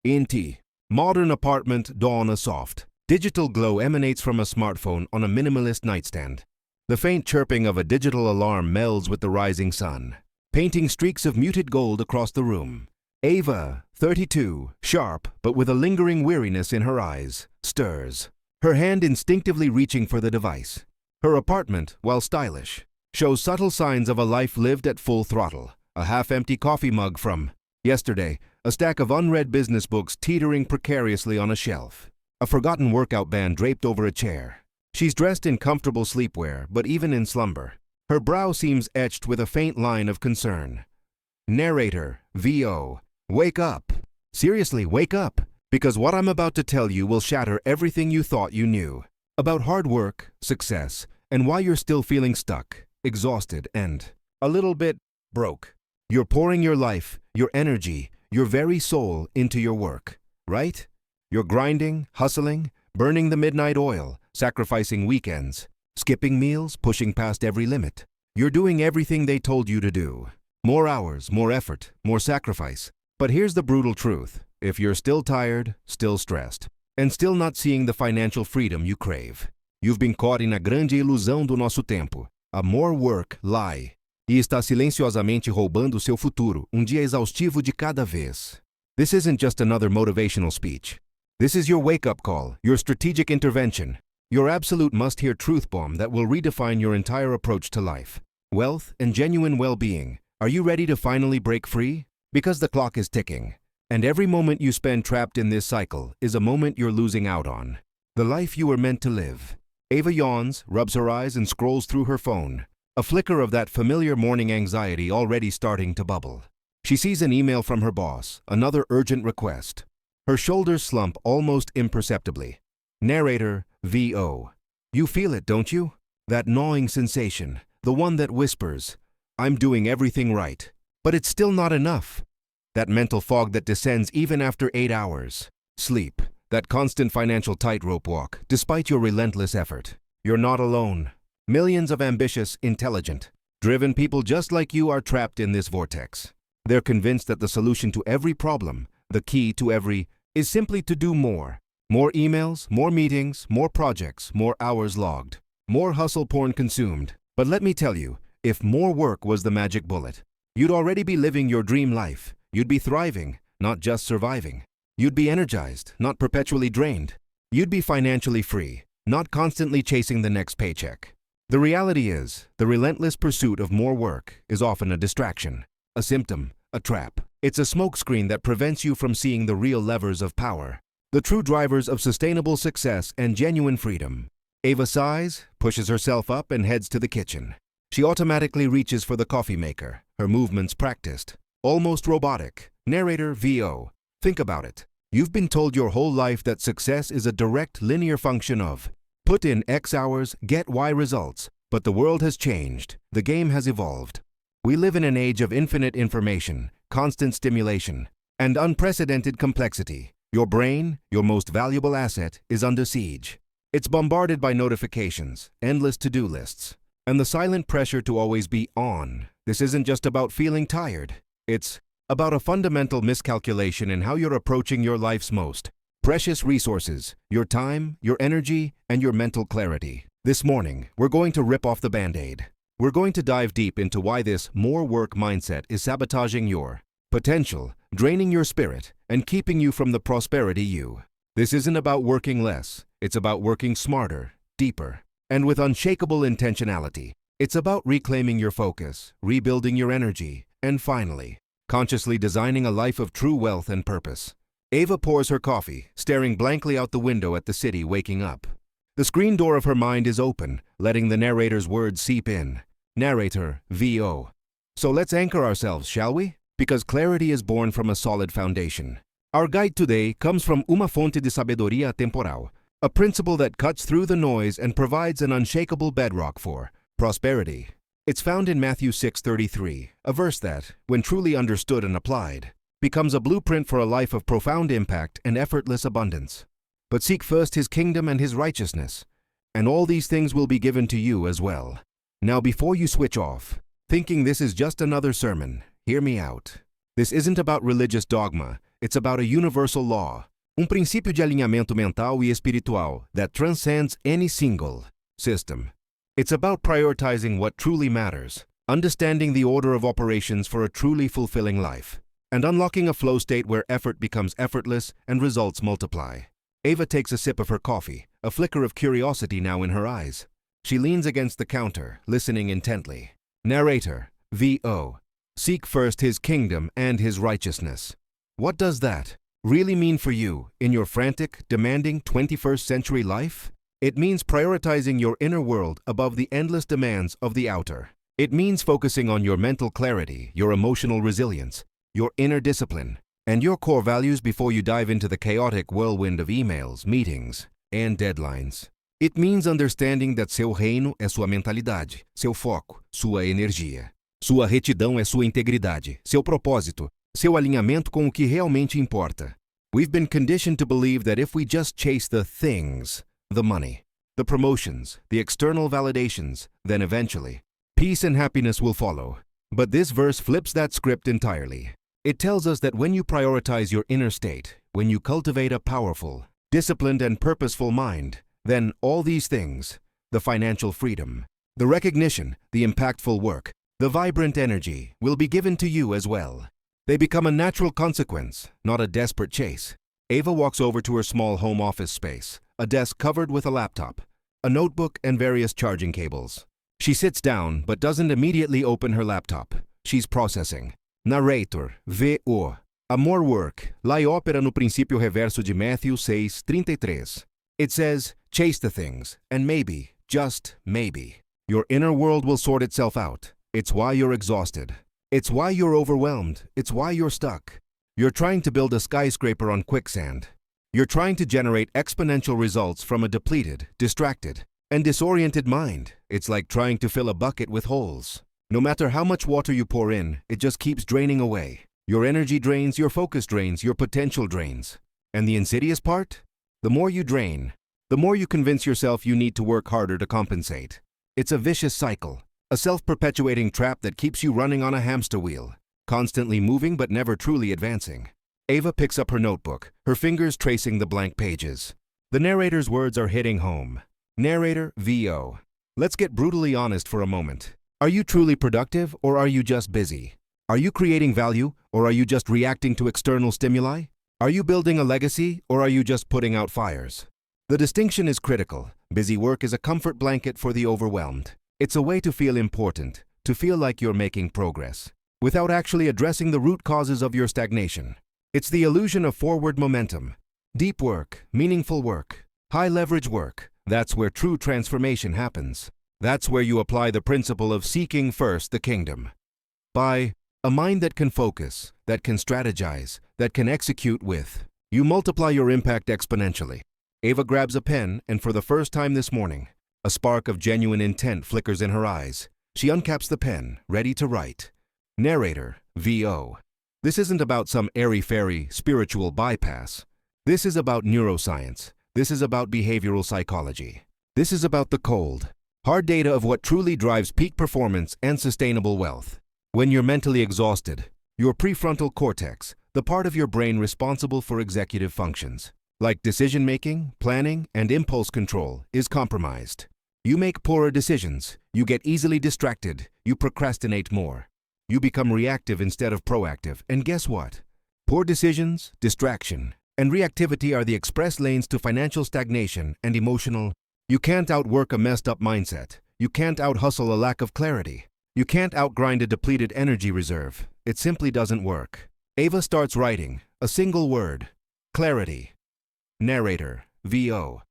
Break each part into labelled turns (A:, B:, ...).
A: ENT. Modern apartment dawn a soft. Digital glow emanates from a smartphone on a minimalist nightstand. The faint chirping of a digital alarm melds with the rising sun, painting streaks of muted gold across the room. Ava, 32, sharp but with a lingering weariness in her eyes, stirs, her hand instinctively reaching for the device. Her apartment, while stylish, shows subtle signs of a life lived at full throttle. A half-empty coffee mug from yesterday, a stack of unread business books teetering precariously on a shelf, a forgotten workout band draped over a chair. She's dressed in comfortable sleepwear, but even in slumber, her brow seems etched with a faint line of concern. Narrator, VO. Wake up. Seriously, wake up. Because what I'm about to tell you will shatter everything you thought you knew about hard work, success, and why you're still feeling stuck, exhausted, and a little bit broke. You're pouring your life, your energy, your very soul into your work, right? You're grinding, hustling, burning the midnight oil, sacrificing weekends, skipping meals, pushing past every limit. You're doing everything they told you to do. More hours, more effort, more sacrifice. But here's the brutal truth. If you're still tired, still stressed, and still not seeing the financial freedom you crave, you've been caught in a grande ilusão do nosso tempo, a more work lie, e está silenciosamente roubando seu futuro, dia exaustivo de cada vez. This isn't just another motivational speech. This is your wake-up call, your strategic intervention, your absolute must-hear truth bomb that will redefine your entire approach to life, wealth, and genuine well-being. Are you ready to finally break free? Because the clock is ticking, and every moment you spend trapped in this cycle is a moment you're losing out on. The life you were meant to live. Ava yawns, rubs her eyes, and scrolls through her phone. A flicker of that familiar morning anxiety already starting to bubble. She sees an email from her boss, another urgent request. Her shoulders slump almost imperceptibly. Narrator, VO. You feel it, don't you? That gnawing sensation, the one that whispers, I'm doing everything right, but it's still not enough. That mental fog that descends even after 8 hours. Sleep, that constant financial tightrope walk, despite your relentless effort. You're not alone. Millions of ambitious, intelligent, driven people just like you are trapped in this vortex. They're convinced that the solution to every problem, the key to every, is simply to do more. More emails, more meetings, more projects, more hours logged, more hustle porn consumed. But let me tell you, if more work was the magic bullet, you'd already be living your dream life. You'd be thriving, not just surviving. You'd be energized, not perpetually drained. You'd be financially free, not constantly chasing the next paycheck. The reality is, the relentless pursuit of more work is often a distraction, a symptom, a trap. It's a smokescreen that prevents you from seeing the real levers of power, the true drivers of sustainable success and genuine freedom. Ava sighs, pushes herself up, and heads to the kitchen. She automatically reaches for the coffee maker, her movements practiced, almost robotic. Narrator, VO. Think about it. You've been told your whole life that success is a direct linear function of put in X hours, get Y results. But the world has changed. The game has evolved. We live in an age of infinite information, constant stimulation, and unprecedented complexity. Your brain, your most valuable asset, is under siege. It's bombarded by notifications, endless to-do lists, and the silent pressure to always be on. This isn't just about feeling tired. It's about a fundamental miscalculation in how you're approaching your life's most precious resources, your time, your energy, and your mental clarity. This morning, we're going to rip off the Band-Aid. We're going to dive deep into why this more work mindset is sabotaging your potential, draining your spirit, and keeping you from the prosperity you. This isn't about working less. It's about working smarter, deeper, and with unshakable intentionality. It's about reclaiming your focus, rebuilding your energy, and finally, consciously designing a life of true wealth and purpose. Ava pours her coffee, staring blankly out the window at the city waking up. The screen door of her mind is open, letting the narrator's words seep in. Narrator, VO. So let's anchor ourselves, shall we? Because clarity is born from a solid foundation. Our guide today comes from Uma Fonte de Sabedoria Temporal, a principle that cuts through the noise and provides an unshakable bedrock for prosperity. It's found in Matthew 6:33, a verse that, when truly understood and applied, becomes a blueprint for a life of profound impact and effortless abundance. But seek first his kingdom and his righteousness, and all these things will be given to you as well. Now before you switch off, thinking this is just another sermon, hear me out. This isn't about religious dogma. It's about a universal law, princípio de alinhamento mental e espiritual that transcends any single system. It's about prioritizing what truly matters, understanding the order of operations for a truly fulfilling life, and unlocking a flow state where effort becomes effortless and results multiply. Ava takes a sip of her coffee, a flicker of curiosity now in her eyes. She leans against the counter, listening intently. Narrator, VO. Seek first his kingdom and his righteousness. What does that really mean for you in your frantic, demanding 21st century life? It means prioritizing your inner world above the endless demands of the outer. It means focusing on your mental clarity, your emotional resilience, your inner discipline, and your core values before you dive into the chaotic whirlwind of emails, meetings, and deadlines. It means understanding that seu reino é sua mentalidade, seu foco, sua energia. Sua retidão é sua integridade, seu propósito, seu alinhamento com o que realmente importa. We've been conditioned to believe that if we just chase the things, the money, the promotions, the external validations, then eventually, peace and happiness will follow. But this verse flips that script entirely. It tells us that when you prioritize your inner state, when you cultivate a powerful, disciplined and purposeful mind, then all these things, the financial freedom, the recognition, the impactful work, the vibrant energy, will be given to you as well. They become a natural consequence, not a desperate chase. Ava walks over to her small home office space, a desk covered with a laptop, a notebook and various charging cables. She sits down but doesn't immediately open her laptop. She's processing. Narrator, VO. Amor work, lá opera no princípio reverso de Matthew 6:33. It says, chase the things, and maybe, just maybe, your inner world will sort itself out. It's why you're exhausted. It's why you're overwhelmed. It's why you're stuck. You're trying to build a skyscraper on quicksand. You're trying to generate exponential results from a depleted, distracted, and disoriented mind. It's like trying to fill a bucket with holes. No matter how much water you pour in, it just keeps draining away. Your energy drains, your focus drains, your potential drains. And the insidious part? The more you drain, the more you convince yourself you need to work harder to compensate. It's a vicious cycle, a self-perpetuating trap that keeps you running on a hamster wheel, constantly moving but never truly advancing. Ava picks up her notebook, her fingers tracing the blank pages. The narrator's words are hitting home. Narrator, VO. Let's get brutally honest for a moment. Are you truly productive or are you just busy? Are you creating value or are you just reacting to external stimuli? Are you building a legacy or are you just putting out fires? The distinction is critical. Busy work is a comfort blanket for the overwhelmed. It's a way to feel important, to feel like you're making progress, without actually addressing the root causes of your stagnation. It's the illusion of forward momentum. Deep work, meaningful work, high-leverage work. That's where true transformation happens. That's where you apply the principle of seeking first the kingdom. By a mind that can focus, that can strategize, that can execute with, you multiply your impact exponentially. Ava grabs a pen, and for the first time this morning, a spark of genuine intent flickers in her eyes. She uncaps the pen, ready to write. Narrator, VO. This isn't about some airy-fairy spiritual bypass. This is about neuroscience. This is about behavioral psychology. This is about the cold, hard data of what truly drives peak performance and sustainable wealth. When you're mentally exhausted, your prefrontal cortex, the part of your brain responsible for executive functions, like decision-making, planning, and impulse control, is compromised. You make poorer decisions, you get easily distracted, you procrastinate more. You become reactive instead of proactive, and guess what? Poor decisions, distraction, and reactivity are the express lanes to financial stagnation and emotional. You can't outwork a messed-up mindset. You can't out-hustle a lack of clarity. You can't outgrind a depleted energy reserve. It simply doesn't work. Ava starts writing, a single word. Clarity. Narrator, VO.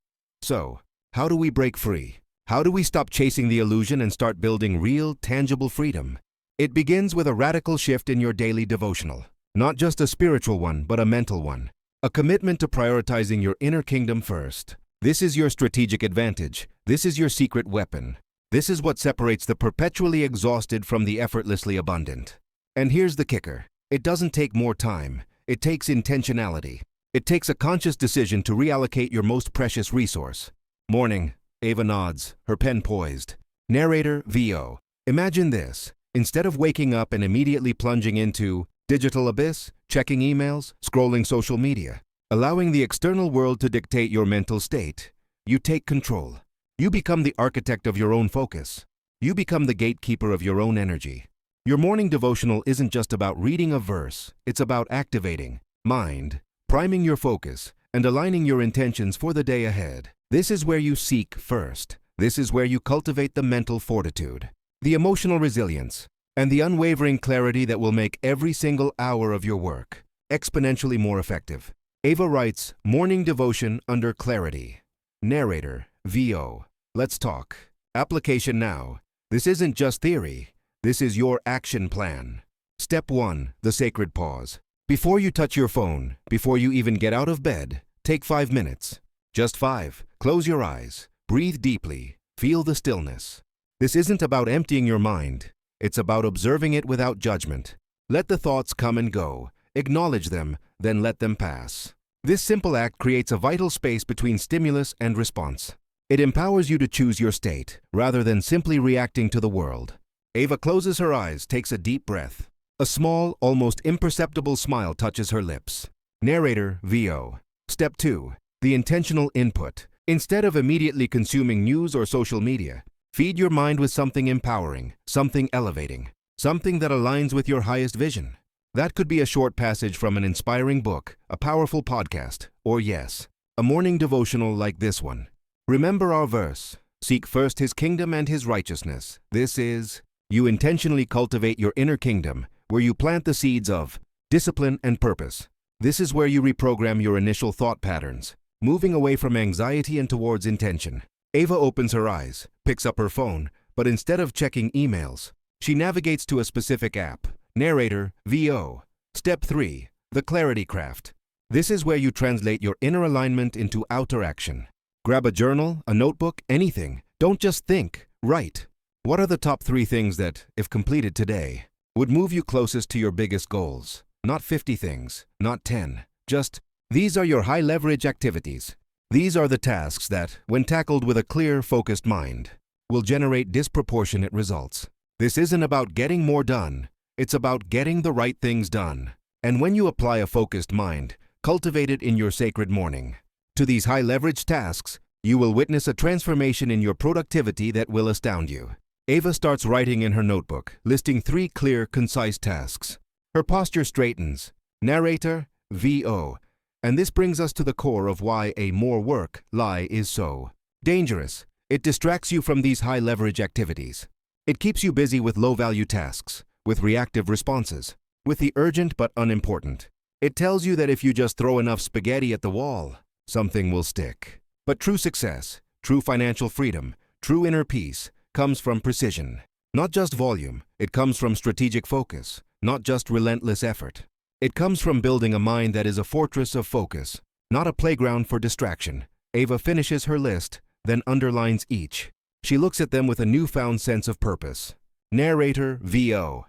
A: So, how do we break free? How do we stop chasing the illusion and start building real, tangible freedom? It begins with a radical shift in your daily devotional. Not just a spiritual one, but a mental one. A commitment to prioritizing your inner kingdom first. This is your strategic advantage. This is your secret weapon. This is what separates the perpetually exhausted from the effortlessly abundant. And here's the kicker. It doesn't take more time. It takes intentionality. It takes a conscious decision to reallocate your most precious resource. Morning. Ava nods, her pen poised. Narrator, VO. Imagine this. Instead of waking up and immediately plunging into Digital abyss, checking emails, scrolling social media, allowing the external world to dictate your mental state. You take control. You become the architect of your own focus. You become the gatekeeper of your own energy. Your morning devotional isn't just about reading a verse, it's about activating mind, priming your focus, and aligning your intentions for the day ahead. This is where you seek first. This is where you cultivate the mental fortitude, the emotional resilience, and the unwavering clarity that will make every single hour of your work exponentially more effective. Ava writes, Morning Devotion under Clarity. Narrator, VO. Let's talk. Application now. This isn't just theory. This is your action plan. Step 1. The sacred pause. Before you touch your phone, before you even get out of bed, take 5 minutes. Just 5. Close your eyes. Breathe deeply. Feel the stillness. This isn't about emptying your mind. It's about observing it without judgment. Let the thoughts come and go. Acknowledge them, then let them pass. This simple act creates a vital space between stimulus and response. It empowers you to choose your state, rather than simply reacting to the world. Ava closes her eyes, takes a deep breath. A small, almost imperceptible smile touches her lips. Narrator, VO. Step 2. The intentional input. Instead of immediately consuming news or social media, feed your mind with something empowering, something elevating, something that aligns with your highest vision. That could be a short passage from an inspiring book, a powerful podcast, or yes, a morning devotional like this one. Remember our verse, seek first His kingdom and His righteousness. This is, you intentionally cultivate your inner kingdom, where you plant the seeds of discipline and purpose. This is where you reprogram your initial thought patterns, moving away from anxiety and towards intention. Ava opens her eyes, picks up her phone, but instead of checking emails, she navigates to a specific app. Narrator, VO. Step 3. The Clarity Craft. This is where you translate your inner alignment into outer action. Grab a journal, a notebook, anything. Don't just think, write. What are the top 3 things that, if completed today, would move you closest to your biggest goals? Not 50 things, not 10. Just, these are your high-leverage activities. These are the tasks that, when tackled with a clear, focused mind, will generate disproportionate results. This isn't about getting more done. It's about getting the right things done. And when you apply a focused mind, cultivate it in your sacred morning, to these high-leverage tasks, you will witness a transformation in your productivity that will astound you. Ava starts writing in her notebook, listing 3 clear, concise tasks. Her posture straightens. Narrator, VO. And this brings us to the core of why a more work lie is so dangerous. It distracts you from these high-leverage activities. It keeps you busy with low-value tasks, with reactive responses, with the urgent but unimportant. It tells you that if you just throw enough spaghetti at the wall, something will stick. But true success, true financial freedom, true inner peace comes from precision. Not just volume, it comes from strategic focus, not just relentless effort. It comes from building a mind that is a fortress of focus, not a playground for distraction. Ava finishes her list, then underlines each. She looks at them with a newfound sense of purpose. Narrator, VO.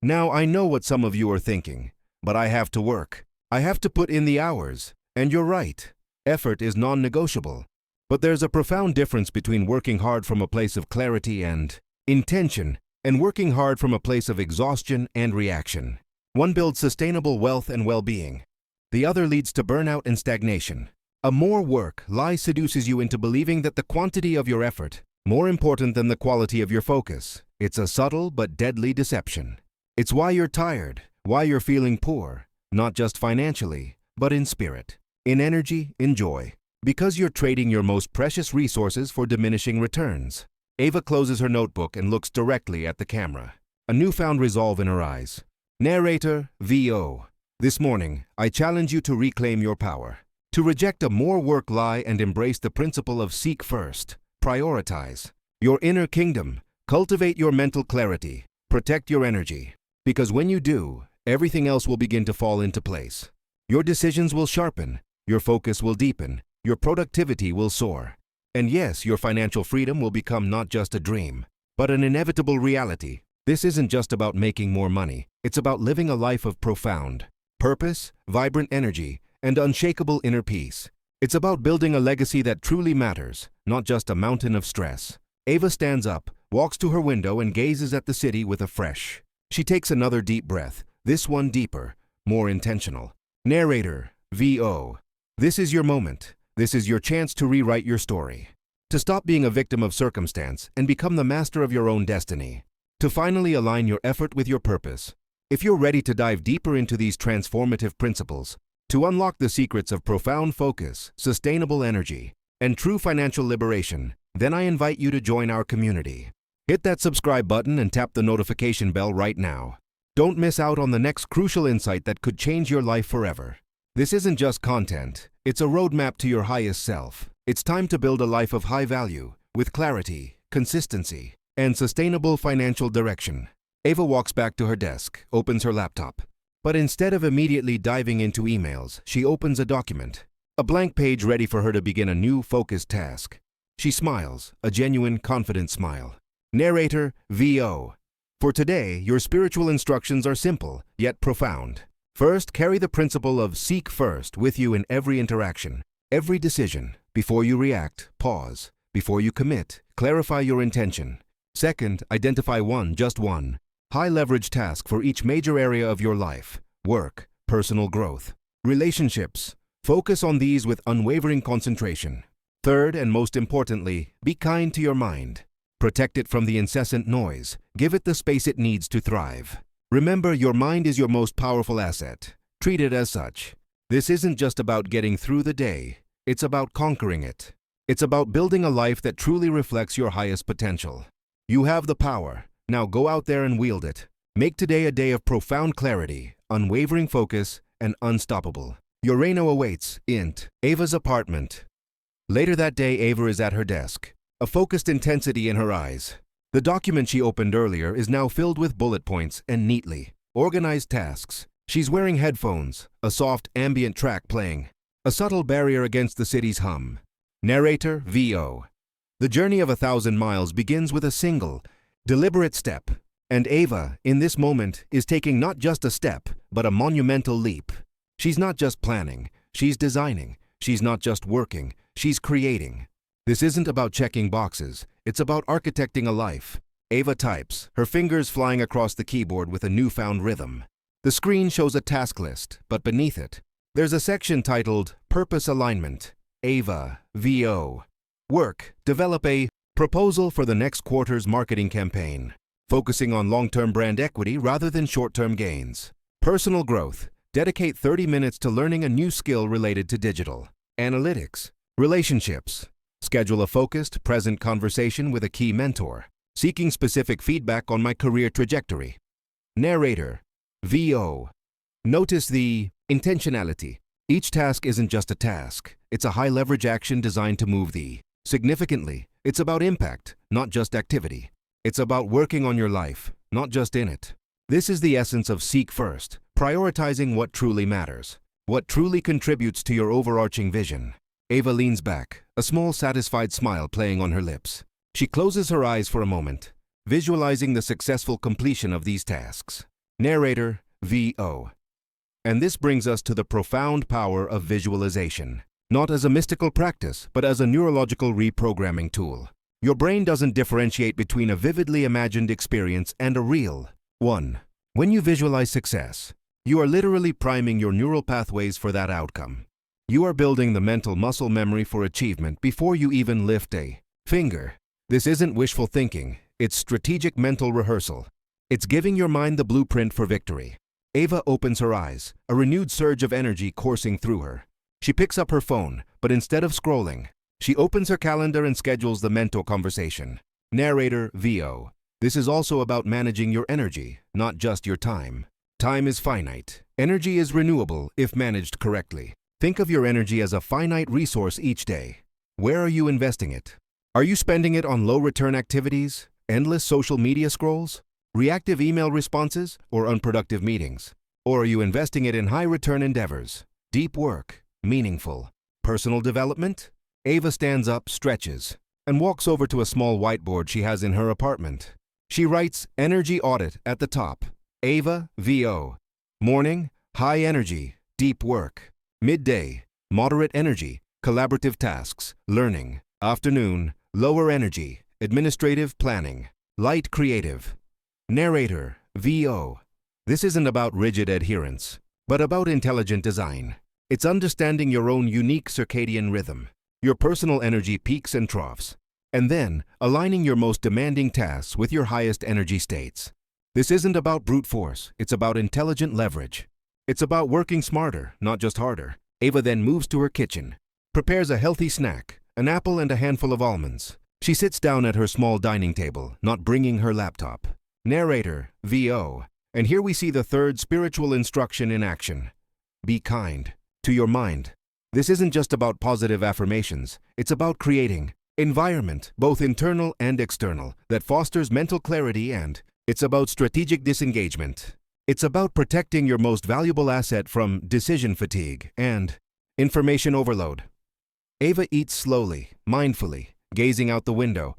A: Now I know what some of you are thinking, but I have to work. I have to put in the hours. And you're right. Effort is non-negotiable. But there's a profound difference between working hard from a place of clarity and intention, and working hard from a place of exhaustion and reaction. One builds sustainable wealth and well-being. The other leads to burnout and stagnation. A more work lie seduces you into believing that the quantity of your effort more important than the quality of your focus. It's a subtle but deadly deception. It's why you're tired, why you're feeling poor, not just financially, but in spirit, in energy, in joy, because you're trading your most precious resources for diminishing returns. Ava closes her notebook and looks directly at the camera, a newfound resolve in her eyes. Narrator, VO. This morning, I challenge you to reclaim your power, to reject a more work lie and embrace the principle of seek first, prioritize your inner kingdom, cultivate your mental clarity, protect your energy, because when you do, everything else will begin to fall into place. Your decisions will sharpen, your focus will deepen, your productivity will soar. And yes, your financial freedom will become not just a dream, but an inevitable reality. This isn't just about making more money. It's about living a life of profound purpose, vibrant energy, and unshakable inner peace. It's about building a legacy that truly matters, not just a mountain of stress. Ava stands up, walks to her window, and gazes at the city with a fresh. She takes another deep breath, This one deeper, more intentional. Narrator, VO. This is your moment. This is your chance to rewrite your story. To stop being a victim of circumstance and become the master of your own destiny. To finally align your effort with your purpose. If you're ready to dive deeper into these transformative principles, to unlock the secrets of profound focus, sustainable energy, and true financial liberation, then I invite you to join our community. Hit that subscribe button and tap the notification bell right now. Don't miss out on the next crucial insight that could change your life forever. This isn't just content, it's a roadmap to your highest self. It's time to build a life of high value, with clarity, consistency, and sustainable financial direction. Ava walks back to her desk, opens her laptop. But instead of immediately diving into emails, she opens a document. A blank page ready for her to begin a new, focused task. She smiles, a genuine, confident smile. Narrator, VO. For today, your spiritual instructions are simple, yet profound. First, carry the principle of seek first with you in every interaction, every decision. Before you react, pause. Before you commit, clarify your intention. Second, identify just one, high-leverage task for each major area of your life: work, personal growth, relationships. Focus on these with unwavering concentration. Third, and most importantly, be kind to your mind. Protect it from the incessant noise. Give it the space it needs to thrive. Remember, your mind is your most powerful asset. Treat it as such. This isn't just about getting through the day. It's about conquering it. It's about building a life that truly reflects your highest potential. You have the power. Now go out there and wield it. Make today a day of profound clarity, unwavering focus, and unstoppable. Urano awaits, Int. Ava's apartment. Later that day, Ava is at her desk, a focused intensity in her eyes. The document she opened earlier is now filled with bullet points and neatly organized tasks. She's wearing headphones, a soft ambient track playing, a subtle barrier against the city's hum. Narrator, VO. The journey of 1,000 miles begins with a single, deliberate step, and Ava, in this moment, is taking not just a step, but a monumental leap. She's not just planning, she's designing. She's not just working, she's creating. This isn't about checking boxes, it's about architecting a life. Ava types, her fingers flying across the keyboard with a newfound rhythm. The screen shows a task list, but beneath it, there's a section titled Purpose Alignment. Ava, VO. Work, develop a proposal for the next quarter's marketing campaign, focusing on long-term brand equity rather than short-term gains. Personal growth, dedicate 30 minutes to learning a new skill related to digital. Analytics. Relationships, schedule a focused, present conversation with a key mentor, seeking specific feedback on my career trajectory. Narrator, VO. Notice the intentionality. Each task isn't just a task, it's a high-leverage action designed to move the significantly. It's about impact, not just activity. It's about working on your life, not just in it. This is the essence of Seek First, prioritizing what truly matters, what truly contributes to your overarching vision. Ava leans back, a small satisfied smile playing on her lips. She closes her eyes for a moment, visualizing the successful completion of these tasks. Narrator, VO. And this brings us to the profound power of visualization. Not as a mystical practice, but as a neurological reprogramming tool. Your brain doesn't differentiate between a vividly imagined experience and a real one. When you visualize success, you are literally priming your neural pathways for that outcome. You are building the mental muscle memory for achievement before you even lift a finger. This isn't wishful thinking, it's strategic mental rehearsal. It's giving your mind the blueprint for victory. Ava opens her eyes, a renewed surge of energy coursing through her. She picks up her phone, but instead of scrolling, she opens her calendar and schedules the mentor conversation. Narrator, VO. This is also about managing your energy, not just your time. Time is finite. Energy is renewable if managed correctly. Think of your energy as a finite resource each day. Where are you investing it? Are you spending it on low-return activities, endless social media scrolls, reactive email responses, or unproductive meetings? Or are you investing it in high-return endeavors, deep work, meaningful, personal development? Ava stands up, stretches, and walks over to a small whiteboard she has in her apartment. She writes Energy Audit at the top. Ava, VO. Morning, high energy, deep work. Midday, moderate energy, collaborative tasks, learning. Afternoon, lower energy, administrative planning. Light creative. Narrator, VO. This isn't about rigid adherence, but about intelligent design. It's understanding your own unique circadian rhythm, your personal energy peaks and troughs, and then aligning your most demanding tasks with your highest energy states. This isn't about brute force, it's about intelligent leverage. It's about working smarter, not just harder. Ava then moves to her kitchen, prepares a healthy snack, an apple and a handful of almonds. She sits down at her small dining table, not bringing her laptop. Narrator, VO. And here we see the third spiritual instruction in action. Be kind to your mind. This isn't just about positive affirmations. It's about creating environment, both internal and external, that fosters mental clarity, and it's about strategic disengagement. It's about protecting your most valuable asset from decision fatigue and information overload. Ava eats slowly, mindfully, gazing out the window,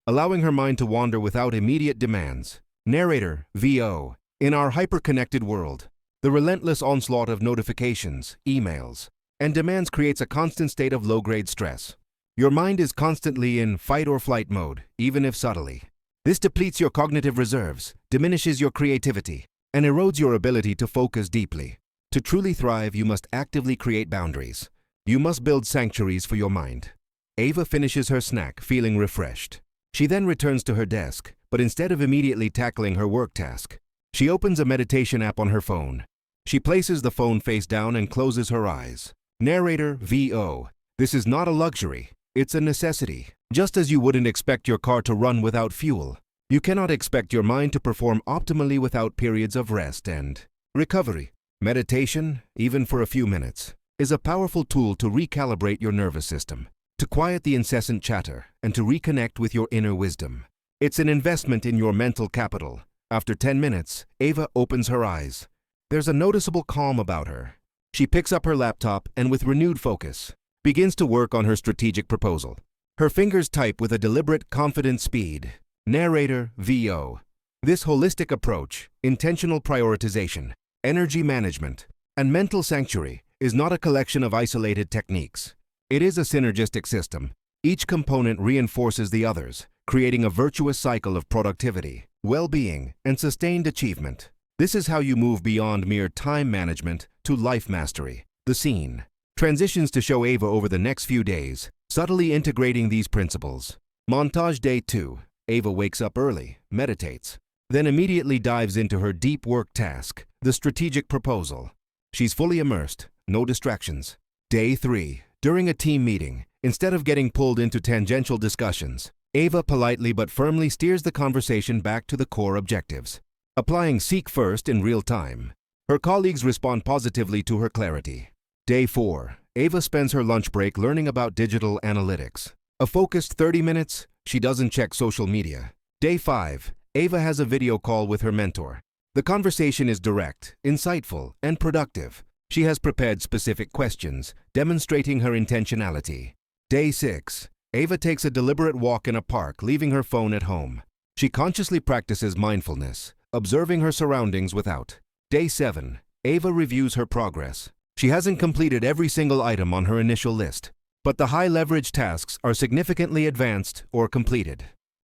A: allowing her mind to wander without immediate demands. Narrator, VO. In our hyper-connected world, the relentless onslaught of notifications, emails, and demands creates a constant state of low-grade stress. Your mind is constantly in fight-or-flight mode, even if subtly. This depletes your cognitive reserves, diminishes your creativity, and erodes your ability to focus deeply. To truly thrive, you must actively create boundaries. You must build sanctuaries for your mind. Ava finishes her snack, feeling refreshed. She then returns to her desk, but instead of immediately tackling her work task, she opens a meditation app on her phone. She places the phone face down and closes her eyes. Narrator, VO. This is not a luxury, it's a necessity. Just as you wouldn't expect your car to run without fuel, you cannot expect your mind to perform optimally without periods of rest and recovery. Meditation, even for a few minutes, is a powerful tool to recalibrate your nervous system, to quiet the incessant chatter, and to reconnect with your inner wisdom. It's an investment in your mental capital. After 10 minutes, Ava opens her eyes. There's a noticeable calm about her. She picks up her laptop and with renewed focus, begins to work on her strategic proposal. Her fingers type with a deliberate, confident speed. Narrator, VO. This holistic approach, intentional prioritization, energy management, and mental sanctuary is not a collection of isolated techniques. It is a synergistic system. Each component reinforces the others, creating a virtuous cycle of productivity, well-being, and sustained achievement. This is how you move beyond mere time management to life mastery. The scene transitions to show Ava over the next few days, subtly integrating these principles. Montage Day 2. Ava wakes up early, meditates, then immediately dives into her deep work task, the strategic proposal. She's fully immersed, no distractions. Day 3. During a team meeting, instead of getting pulled into tangential discussions, Ava politely but firmly steers the conversation back to the core objectives. Applying Seek First in real time, her colleagues respond positively to her clarity. Day 4. Ava spends her lunch break learning about digital analytics. A focused 30 minutes, she doesn't check social media. Day 5. Ava has a video call with her mentor. The conversation is direct, insightful, and productive. She has prepared specific questions, demonstrating her intentionality. Day 6. Ava takes a deliberate walk in a park, leaving her phone at home. She consciously practices mindfulness, observing her surroundings without. Day 7. Ava reviews her progress. She hasn't completed every single item on her initial list, but the high-leverage tasks are significantly advanced or completed.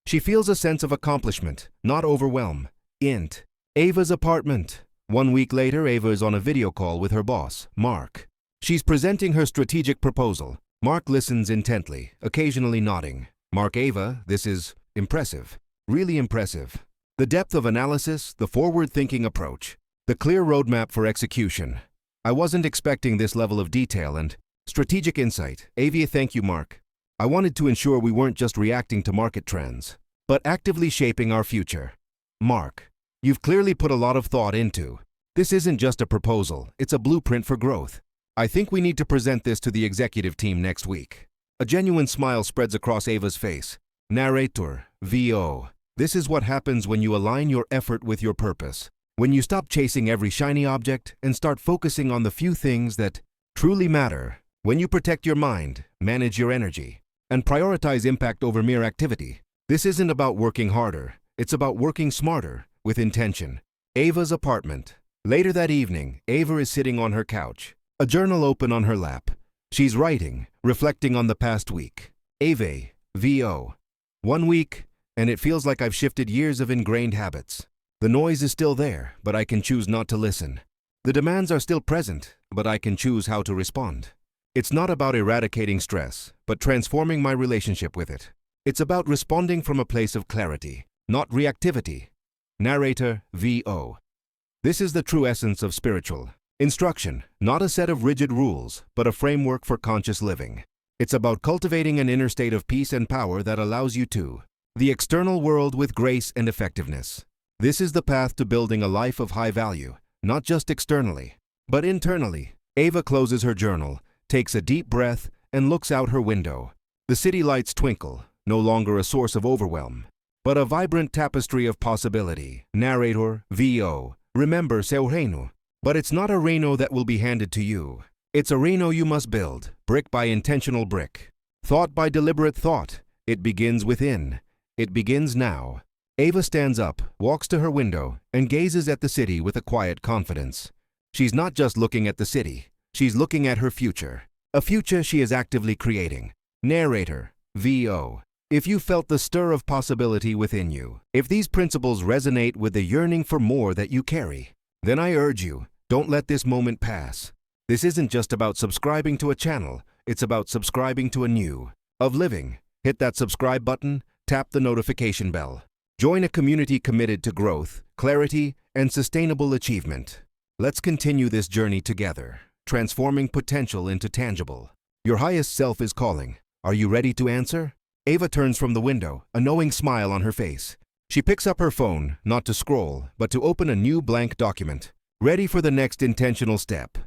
A: She feels a sense of accomplishment, not overwhelm. Int. Ava's apartment. 1 week later, Ava is on a video call with her boss, Mark. She's presenting her strategic proposal. Mark listens intently, occasionally nodding. Mark, Ava, this is impressive. Really impressive. The depth of analysis, the forward-thinking approach, the clear roadmap for execution. I wasn't expecting this level of detail and strategic insight. Ava, thank you, Mark. I wanted to ensure we weren't just reacting to market trends, but actively shaping our future. Mark, you've clearly put a lot of thought into. This isn't just a proposal, it's a blueprint for growth. I think we need to present this to the executive team next week. A genuine smile spreads across Ava's face. Narrator, VO. This is what happens when you align your effort with your purpose. When you stop chasing every shiny object and start focusing on the few things that truly matter. When you protect your mind, manage your energy, and prioritize impact over mere activity. This isn't about working harder, it's about working smarter, with intention. Ava's apartment. Later that evening, Ava is sitting on her couch, a journal open on her lap. She's writing, reflecting on the past week. Ava, VO. 1 week, and it feels like I've shifted years of ingrained habits. The noise is still there, but I can choose not to listen. The demands are still present, but I can choose how to respond. It's not about eradicating stress, but transforming my relationship with it. It's about responding from a place of clarity, not reactivity. Narrator VO. This is the true essence of spiritual instruction, not a set of rigid rules, but a framework for conscious living. It's about cultivating an inner state of peace and power that allows you to the external world with grace and effectiveness. This is the path to building a life of high value, not just externally, but internally. Ava closes her journal, takes a deep breath, and looks out her window. The city lights twinkle, no longer a source of overwhelm, but a vibrant tapestry of possibility. Narrator VO. Remember seu reino. But it's not a reino that will be handed to you. It's a reino you must build, brick by intentional brick. Thought by deliberate thought. It begins within. It begins now. Ava stands up, walks to her window, and gazes at the city with a quiet confidence. She's not just looking at the city. She's looking at her future. A future she is actively creating. Narrator VO. If you felt the stir of possibility within you, if these principles resonate with the yearning for more that you carry, then I urge you, don't let this moment pass. This isn't just about subscribing to a channel, it's about subscribing to a new of living. Hit that subscribe button, tap the notification bell. Join a community committed to growth, clarity, and sustainable achievement. Let's continue this journey together, transforming potential into tangible. Your highest self is calling. Are you ready to answer? Ava turns from the window, a knowing smile on her face. She picks up her phone, not to scroll, but to open a new blank document, ready for the next intentional step.